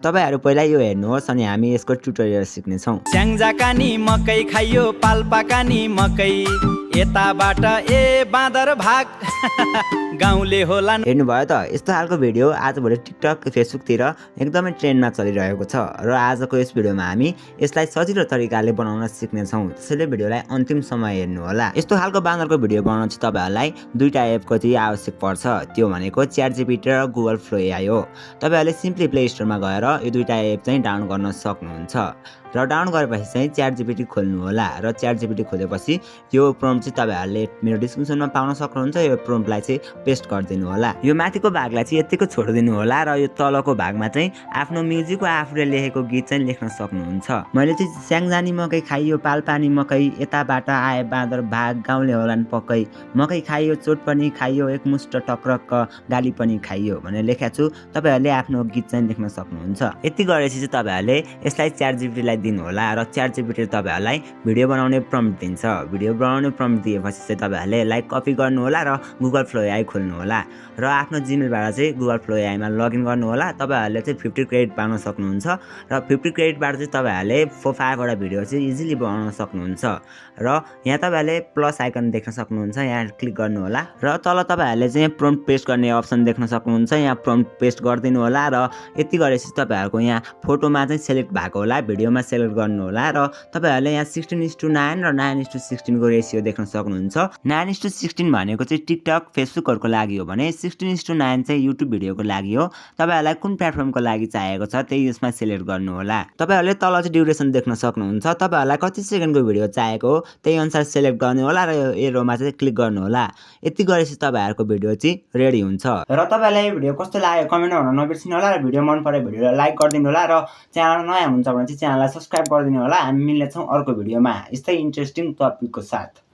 तपाईहरु पहिला यो हेर्नुहोस् अनि हामी यसको ट्युटोरियल सिक्ने छौं। स्याङ्जाका नि मकै खाइयो पाल्पाका नि मकै यताबाट ए बाँदर भाग गाउँले होला। हेर्नुभयो त यस्तो खालको भिडियो आजभोलि टिकटक फेसबुकतिर एकदमै ट्रेन्डमा चलिरहेको छ र आजको यस भिडियोमा हामी यसलाई सजिलो तरिकाले बनाउन सिक्ने छौं। त्यसैले भिडियोलाई अन्तिमसम्म हेर्नु होला। यस्तो खालको बाँदरको भिडियो बनाउन चाहिँ तपाईहरुलाई दुईटा एपको चाहिँ आवश्यक पर्छ। त्यो भनेको ChatGPT र Google Flow AI हो। तपाईहरुले सिम्पली प्ले स्टोरमा गएर यो दुईटा एप चाहिँ डाउनलोड गर्न सक्नुहुन्छ र डाउनलोड गरेपछि चाहिँ ChatGPT खोल्नु होला र ChatGPT खोलेपछि यो प्रम्प्ट चाहिँ तपाईहरुले मेरो डिस्क्रिप्सनमा पाउन सक्नुहुन्छ। यो प्रम्प्टलाई चाहिँ पेस्ट गरिदिनु होला। यो माथिको भागलाई चाहिँ यतिको छोडिदिनु होला र यो तलको भागमा चाहिँ आफ्नो म्युजिक वा आफूले लेखेको गीत चाहिँ लेख्न सक्नुहुन्छ। मैले चाहिँ स्याङ्जानी मकै खाइयो पाल्पानी मकै यताबाट आए बाँदर भाग गाउँले होलान् पक्कै मकै खाइयो चोट पनि खाइयो एक मुष्ट टक्रक्क गाली पनि खाइयो भनेर लेखेको छु। तपाईहरुले आफ्नो गीत चाहिँ लेख्न सक्नुहुन्छ। यति गरेपछि चाहिँ तपाईहरुले यसलाई ChatGPT लाई दिनु होला र ChatGPT तपाईहरुलाई भिडियो बनाउने प्रम्प्ट दिन्छ। भिडियो बनाउने प्रम्प्ट दिएपछि चाहिँ तपाईहरुले लाइक कपी गर्नु होला र Google Flow AI खोल्नु होला र आफ्नो जीमेलबाट चाहिँ Google Flow AI मा लगइन गर्नु होला। तपाईहरुले चाहिँ 50 क्रेडिट पाउन सक्नुहुन्छ र 50 क्रेडिटबाट चाहिँ तपाईहरुले 4-5 वटा भिडियो चाहिँ इजिली बनाउन सक्नुहुन्छ र यहाँ तपाईहरुले प्लस आइकन देख्न सक्नुहुन्छ। यहाँ क्लिक गर्नु होला र तल तपाईहरुले चाहिँ प्रम्प्ट पेस्ट गर्ने अप्सन देख्न सक्नुहुन्छ। यहाँ प्रम्प्ट पेस्ट गरिदिनु होला र यति गरेपछि तपाईहरुको यहाँ फोटोमा चाहिँ सेलेक्ट भएको होला, भिडियोमा सेलेक्ट गर्नु होला र तपाईहरुले यहाँ 16:9 र 9:16 को रेशियो देख्न सक्नुहुन्छ। 9:16 भनेको चाहिँ टिकटक फेसबुकहरुको लागि हो भने 16:9 चाहिँ युट्युब भिडियोको लागि हो। तपाईहरुलाई कुन प्लेटफर्मको लागि चाहिएको छ त्यही यसमा सेलेक्ट गर्नु होला। तपाईहरुले तल चाहिँ ड्युरेसन देख्न सक्नुहुन्छ। तपाईहरुलाई कति सेकेन्डको भिडियो चाहिएको हो त्यही अनुसार सेलेक्ट गर्नु होला र यो एरोमा चाहिँ क्लिक गर्नु होला। यति गरेपछि तपाईहरुको भिडियो चाहिँ रेडी हुन्छ। र तपाईहरुलाई यो भिडियो कस्तो लाग्यो कमेन्ट गर्न नबिर्सिनु होला र भिडियो मन परे भिडियोलाई लाइक गरिदिनु होला र च्यानल नयाँ हुन्छ भने चाहिँ च्यानललाई सब्स्क्राइब गरिदिनु होला। हामी मिल्ने छौं अर्को भिडियोमा यस्तै इन्ट्रेस्टिङ टपिकको साथ।